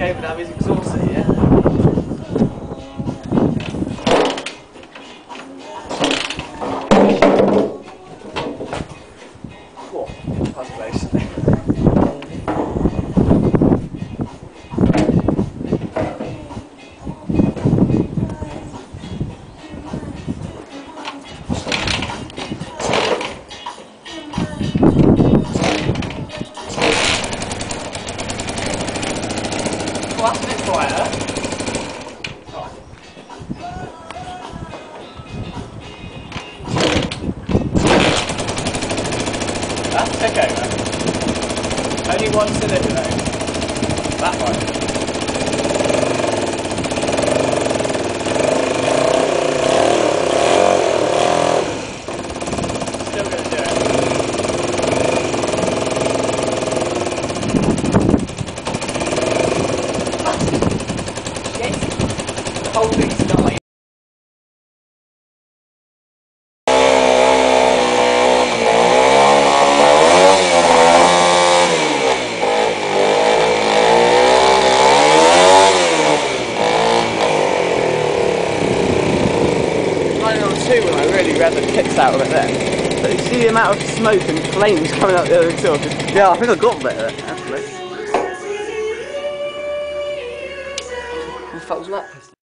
Gave it up his exhaust seat, yeah? Whoa, that was close. Well, that's a bit quieter. Right. That's tick over. Only one cylinder though. That one. Still going to do it. Yes. The whole thing's dying. Running on 2 when I really read the kicks out of it then. But you see the amount of smoke and flames coming out the other exhaust. Yeah, I think I got a bit of it actually. What the fuck was that?